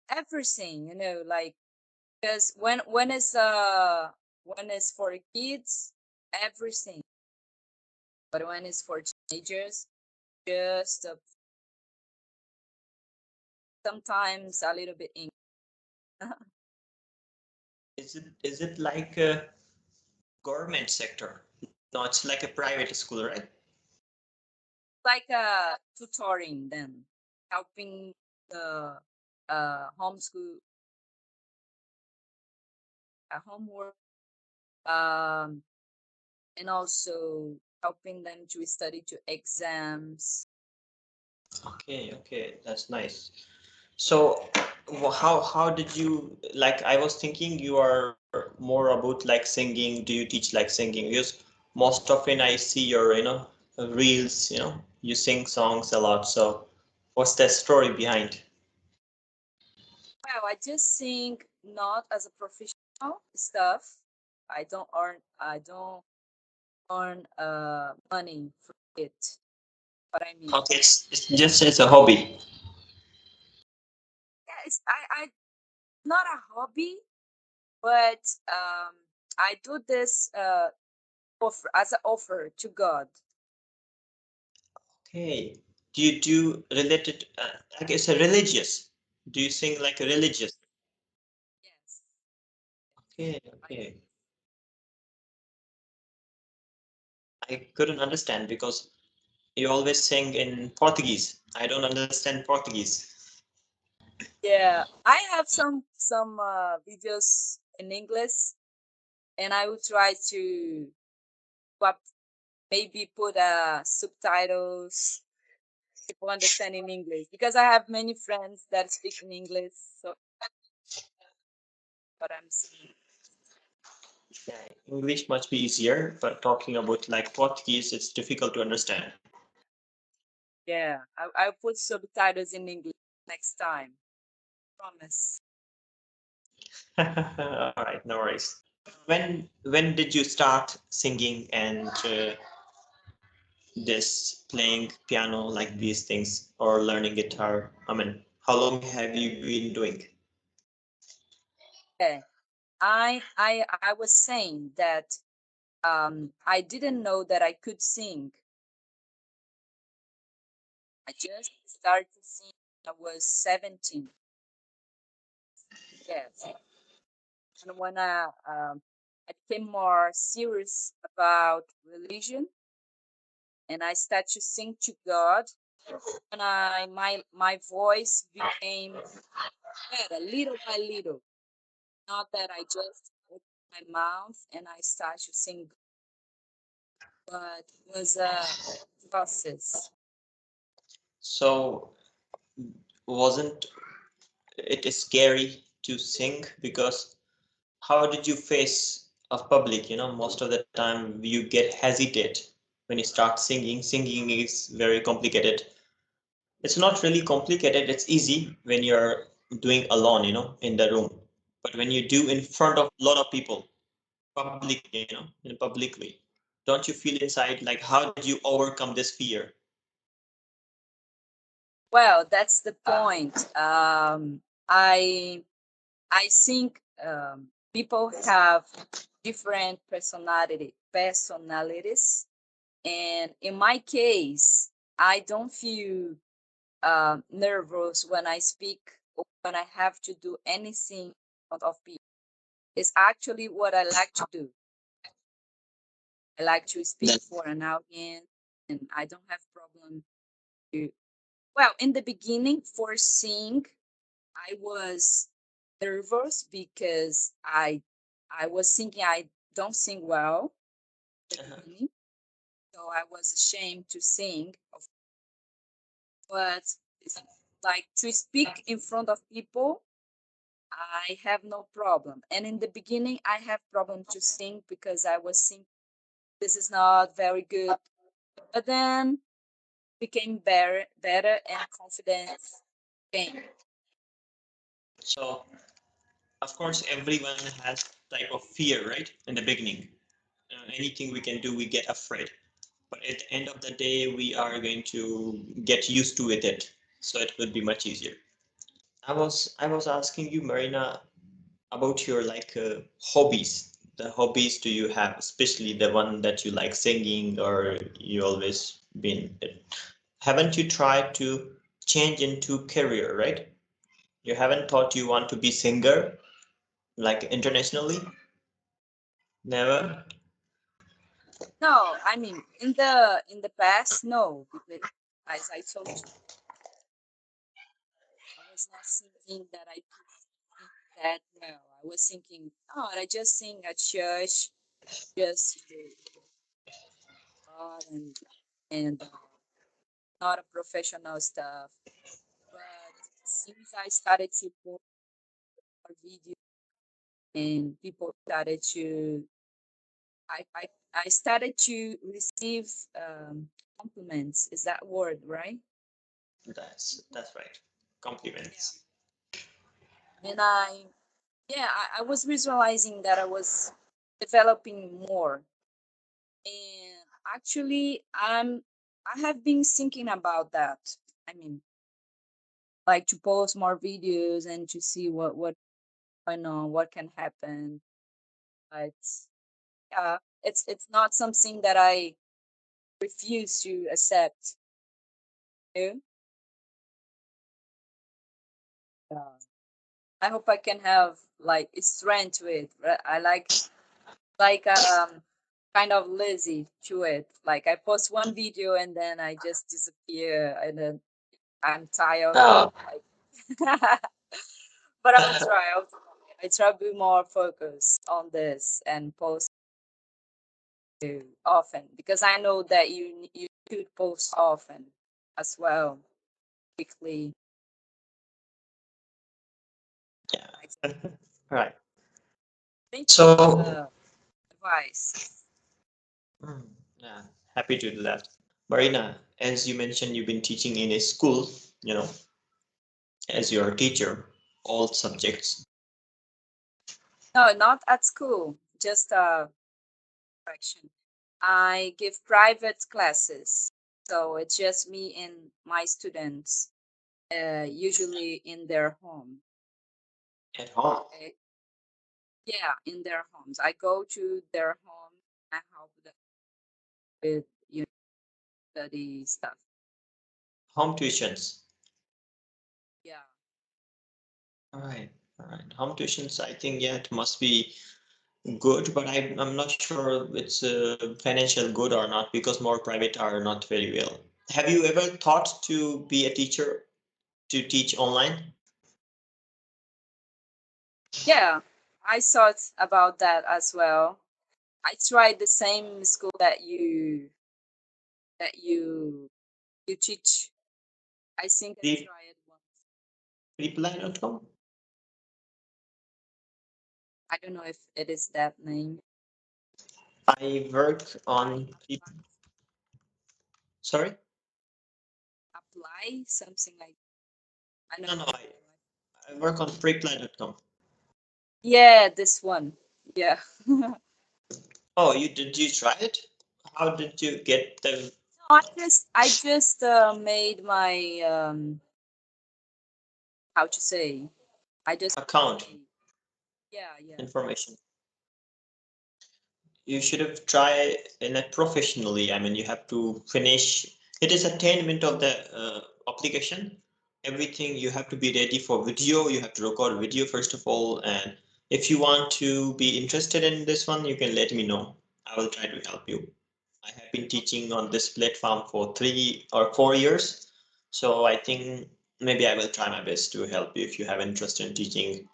everything, like, because when it's for kids, everything, but when it's for teenagers, just sometimes a little bit English. Is it like a government sector? No, it's like a private school, right? Like tutoring them, helping the homeschool homework, um, and also helping them to study to exams. Okay, okay, that's nice. So, how did you like? I was thinking you are more about like singing. Do you teach like singing? Because most often I see your reels. You sing songs a lot. So, what's the story behind? Well, I just sing not as a professional stuff. I don't earn money from it. What I mean. Okay, it's just it's a hobby. Yeah, I not a hobby, but I do this offer as an offer to God. Okay. Do you do related? Like it's a religious. Do you sing like a religious? Yes. Okay, Like okay. I couldn't understand because you always sing in Portuguese. I don't understand Portuguese. yeah, I have some videos in English, and I will try to put, maybe put subtitles people understand in English because I have many friends that speak in English. So what I'm saying. Yeah, English must be easier, but talking about like Portuguese, it's difficult to understand. Yeah, I'll put subtitles in English next time. Promise. All right, no worries. When did you start singing and this playing piano like these things or learning guitar? I mean, how long have you been doing? Yeah, I was saying that I didn't know that I could sing. I just started singing when I was 17. Yes, and when I became more serious about religion, and I started to sing to God, and my voice became better little by little. Not that I just opened my mouth and I started to sing, but it was a process. So wasn't it is scary to sing because how did you face a public? Most of the time you get hesitate when you start singing. Singing is very complicated. It's not really complicated. It's easy when you're doing alone, in the room. But when you do in front of a lot of people, publicly, in publicly, don't you feel inside like how did you overcome this fear? Well, that's the point. I I think people have different personalities, and in my case, I don't feel nervous when I speak or when I have to do anything in front of people. It's actually what I like to do. I like to speak That for an audience, and I don't have problem to. Well, in the beginning, for sing, I was nervous because I was thinking I don't sing well at the uh-huh. beginning, so I was ashamed to sing. But it's like to speak in front of people, I have no problem. And in the beginning, I have problem to sing because I was thinking this is not very good. But then became better and confidence came. So of course everyone has type of fear, right, in the beginning. Anything we can do we get afraid, but at the end of the day we are going to get used to with it, so it will be much easier. I was asking you, Marina, about your like hobbies. The hobbies do you have, especially the one that you like singing, or you always been? Haven't you tried to change into career, right? You haven't thought you want to be singer like internationally? Never? No, I mean in the past, no, because as I told you, I was not thinking that I could think that. No, I was thinking, oh, I just sing at church, just God and not a professional stuff. But since I started to put more video and people started to, I I started to receive compliments. Is that word right? That's right. Yeah. Compliments. And I was visualizing that I was developing more. And actually, I have been thinking about that. I mean, like to post more videos and to see what I know what can happen. But yeah, it's not something that I refuse to accept. You know? Yeah. I hope I can have like strength to it. Right? I like kind of lazy to it. Like I post one video and then I just disappear and then I'm tired. Oh, Like, but I'll try. I'll try. I try to be more focused on this and post often because I know that you should post often as well, quickly. yeah. Right. Thank you for So, the advice. mm, yeah, happy to do that. Marina, as you mentioned, you've been teaching in a school, you know, as your teacher, all subjects No, not at school. Just correction. I give private classes, so it's just me and my students, usually in their home. at home. Okay? Yeah, in their homes. I go to their home. I help them with study stuff. Home tuitions. Yeah. All right. All right. Home tuitions, I think, yeah, it must be good, but I'm not sure it's financial good or not because more private are not very well. Have you ever thought to be a teacher to teach online? Yeah, I thought about that as well. I tried the same school that you teach. I think I Pre tried once. Preply.com? I don't know if it is that name. I work Apply, on apply, sorry? apply, something like. I don't No, no, know. I work on preply.com. Yeah, this one. Yeah. No, Oh, did you try it? How did you get the I just made my how to say. I just account made. Yeah, yeah. information? You should have tried in it professionally. I mean, you have to finish. It is attainment of the application. Everything you have to be ready for video. You have to record video first of all. And if you want to be interested in this one, you can let me know. I will try to help you. I have been teaching on this platform for 3 or 4 years. So I think maybe I will try my best to help you if you have interest in teaching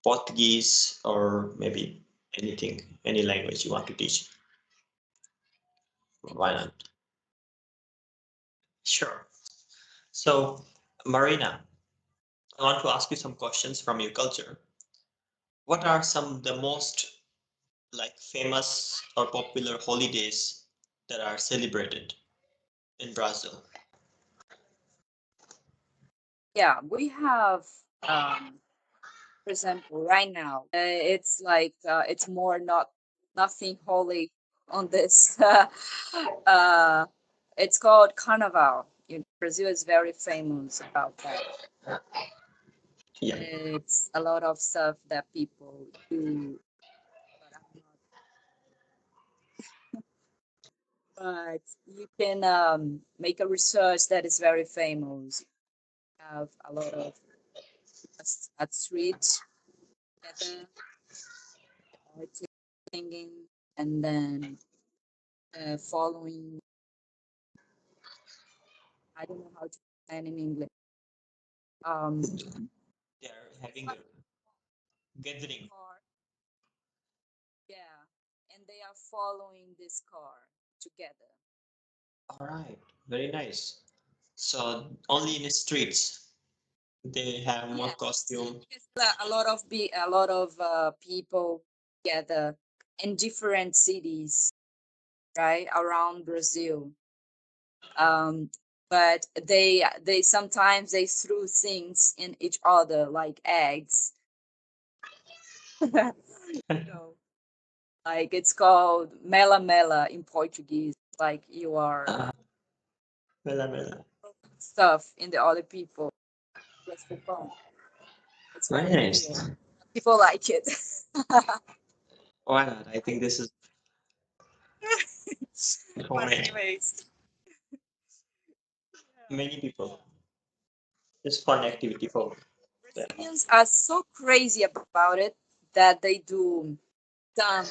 Portuguese or maybe anything, any language you want to teach. Thank Why you. not? Sure. So, Marina, I want to ask you some questions from your culture. What are some of the most like famous or popular holidays that are celebrated in Brazil? Yeah, we have for example, right now, it's like it's more not nothing holy on this. uh, it's called Carnival. Brazil is very famous about that. Yeah. It's a lot of stuff that people do, but I'm not. But you can make a research that is very famous. Have a lot of at street together, artists singing, and then following. I don't know how to explain in English. Um, They are having a gathering. car, yeah, and they are following this car together. All right, very nice. So only in the streets they have more Yes, costume. because a lot of people gather in different cities, right, around Brazil. Um, but they sometimes they threw things in each other like eggs. You know, like it's called mela mela in Portuguese. Like you are Uh, Mela Mela. stuff in the other people just for fun. It's Very very weird. nice. People like it. Why not? I I think this is for But many anyways, yeah. many people. It's fun And activity for them. Brazilians are so crazy about it that they do some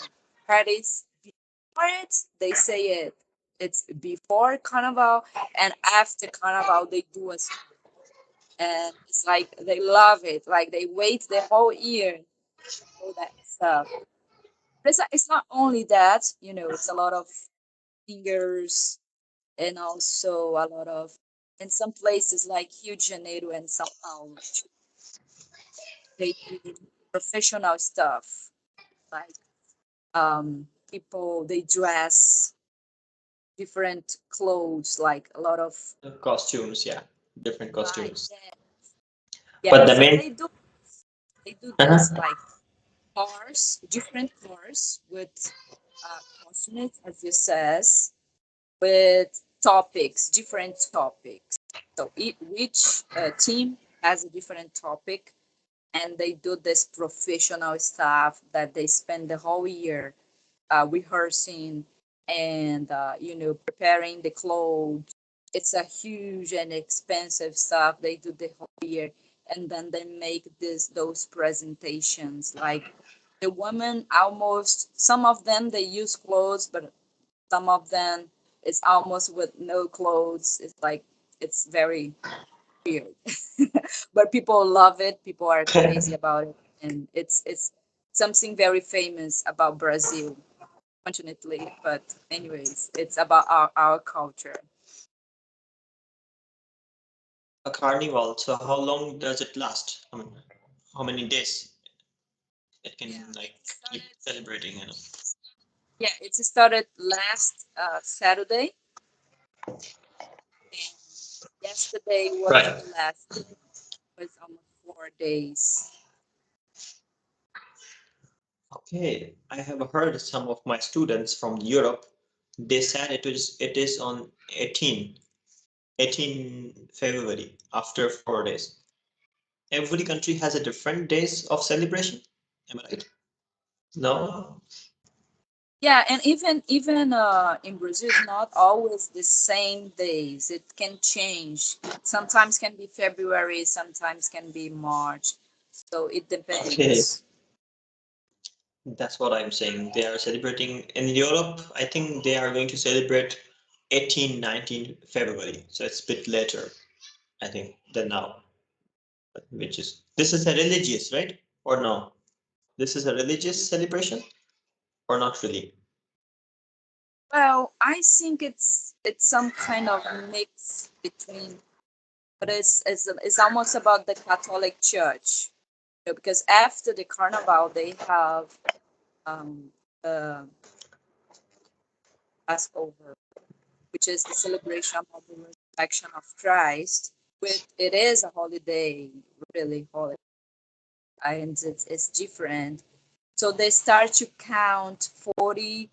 parties before it. They say it's before Carnival and after Carnival they do a and it's like they love it. Like they wait the whole year for that stuff. But it's not only that, you know, it's a lot of singers and also a lot of in some places like Rio de Janeiro and São Paulo, they do professional stuff like people they dress different clothes like a lot of Costumes, yeah, different right costumes. yeah, But yeah. the So main, they do this uh-huh. like cars, different cars with costumes as you says with topics, different topics. So each team has a different topic and they do this professional stuff that they spend the whole year rehearsing and you know preparing the clothes. It's a huge and expensive stuff they do the whole year, and then they make this those presentations. Like the women, almost some of them they use clothes, but some of them it's almost with no clothes. It's like it's very weird, but people love it. People are crazy about it, and it's something very famous about Brazil unfortunately. But anyways, it's about our culture. A carnival. So how long does it last? I mean, how many days it Yeah, can it like keep started. celebrating? Yeah, it started last Saturday, and yesterday was Right. the last day. It was almost 4 days. Okay, I have heard some of my students from Europe. They said it is on 18 February after 4 days. Every country has a different days of celebration. Am I right? No? Yeah, and even in Brazil, it's not always the same days. It can change. Sometimes can be February, sometimes can be March. So it Okay, depends. that's what I'm saying. They are celebrating in Europe. I think they are going to celebrate 18, 19 February. So it's a bit later, I think, than now. Which is this is a religious, right? Or no? This is a religious celebration or not really? Well, I think it's some kind of mix between, but it's almost about the Catholic Church, you know, because after the Carnival they have um, the Passover, which is the celebration of the resurrection of Christ. With it is a holiday, really holiday, and it's different. So they start to count 40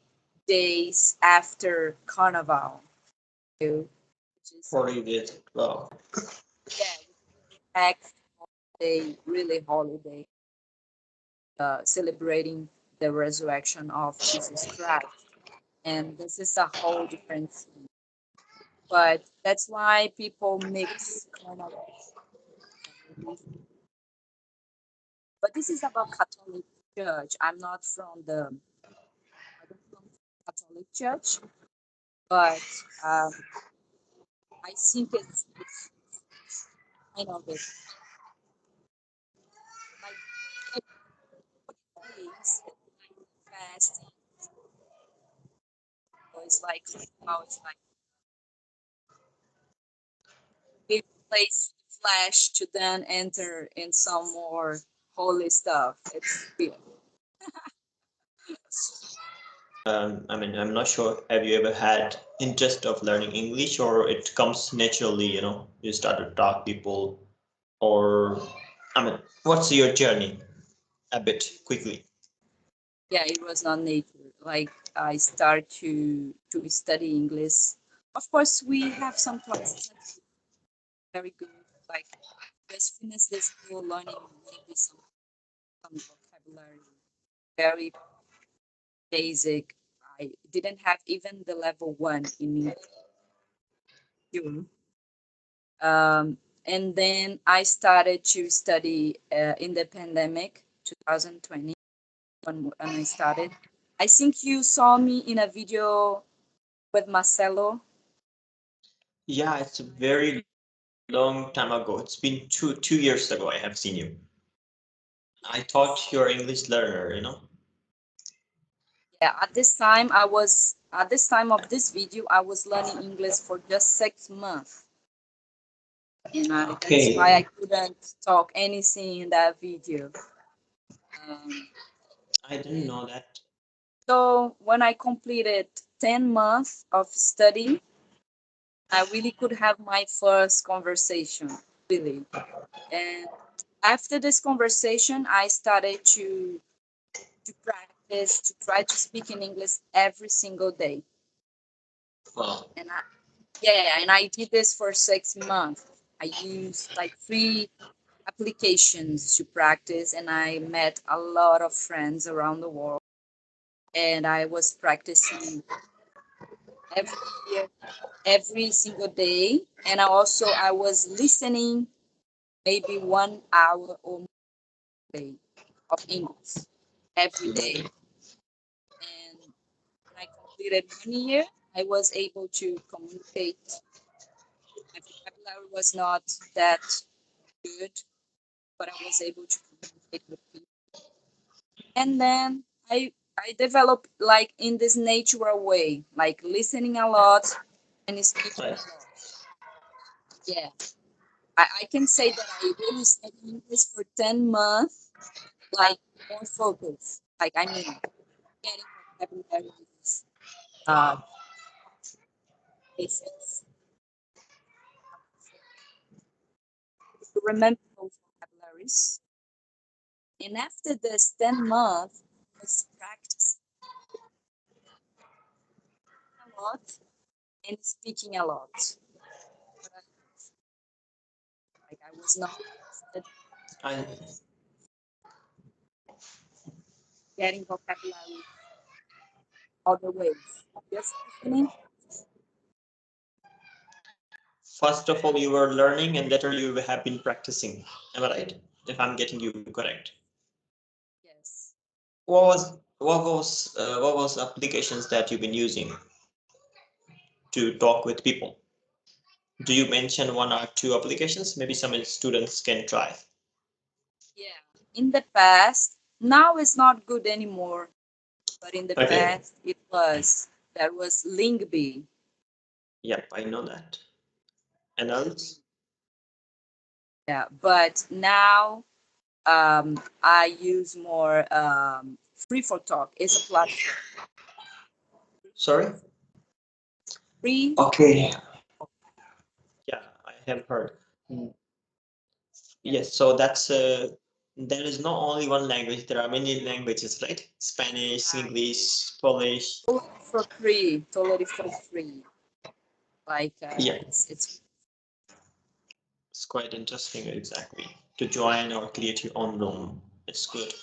days after Carnival, you know, which is 40 days. Wow. yeah, next. day, really holiday, celebrating the resurrection of Jesus Christ. And this is a whole different thing. But that's why people mix carnival and religion. But this is about Catholic Church. I don't belong to the Catholic Church, but I think it's kind of it. Like every 40 days, it's like fasting. So it's like how it's like we place the flesh to then enter in some more holy stuff. It's weird. I mean, I'm not sure. Have you ever had interest of learning English, or it comes naturally? You start to talk people, or I mean, what's your journey? A bit quickly. Yeah, it was not nature. Like I start to study English. Of course, we have some classes that very good. Like just finish the school learning maybe some vocabulary, very basic. I didn't have even the level one in English. And then I started to study in the pandemic, 2020, when I started. I think you saw me in a video with Marcelo. Yeah, it's a very long time ago. It's been two years ago I have seen you. I thought you're English learner. Yeah, at this time of this video, I was learning English for just 6 months, and that's why I Okay, couldn't talk anything in that video. Um, I didn't and know that. so when I completed 10 months of study, I really could have my first conversation, really. And after this conversation, I started to practice, to try to speak in English every single day. Wow. And yeah, and I did this for 6 months. I used like free applications to practice, and I met a lot of friends around the world. And I was practicing every every single day. And I was listening maybe 1 hour or more a day of English every day. And when I completed 1 year, I was able to communicate. My vocabulary was not that good, but I was able to communicate with people. And then I developed like in this natural way, like listening a lot and speaking a Nice. lot. Yeah, I can say that I really studied English for 10 months, like more focused. Like I mean, getting vocabularies, uh, basics, to remember those vocabularies. And after this 10 months, I was practicing a lot and speaking a lot. But like I was not studying, I getting vocabulary other ways. Just listening. First of all, you were learning, and later you have been practicing. Am I right? If I'm getting you correct. Yes. What was applications that you've been using to talk with people? Do you mention one or two applications? Maybe some students can try. Yeah. In the past, now it's not good anymore, but in the Okay. past it was. There was Linkbee. Yep, I know that. And else? Yeah, but now I use more Free for Talk. It's a platform. Sorry? Free for Okay. Talk. Yeah, I have heard. Mm, yes, so there is not only one language, there are many languages, right? Spanish, Yeah, English, Polish. totally for free. Totally for free. Like Yeah, it's it's quite interesting, exactly. to join or create your own room. It's good.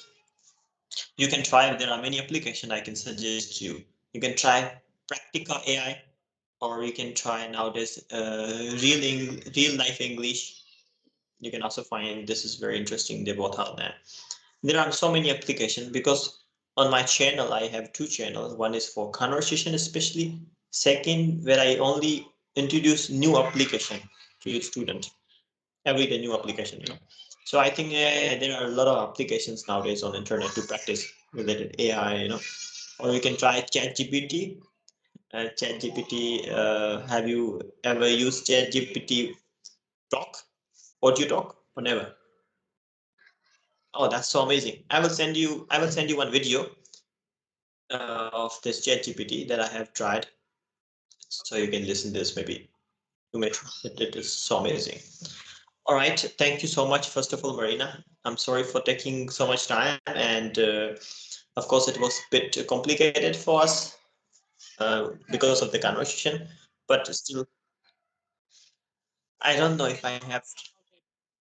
You can try, there are many applications I can suggest you. You can try Practica AI, or you can try nowadays real life English. You can also find this is very interesting. They both are there. There are so many applications because on my channel I have two channels. One is for conversation especially. Second, where I only introduce new application to your student. Every day new application, So I think there are a lot of applications nowadays on internet to practice related AI, or you can try ChatGPT. ChatGPT, have you ever used ChatGPT Talk? Audio Talk? Or never? Oh, that's so amazing. I will send you one video of this ChatGPT that I have tried, so you can listen to this maybe. You may try it. It is so amazing. All right. Thank you so much, first of all, Marina. I'm sorry for taking so much time, and of course, it was a bit complicated for us because of the conversation. But still, I don't know if I have.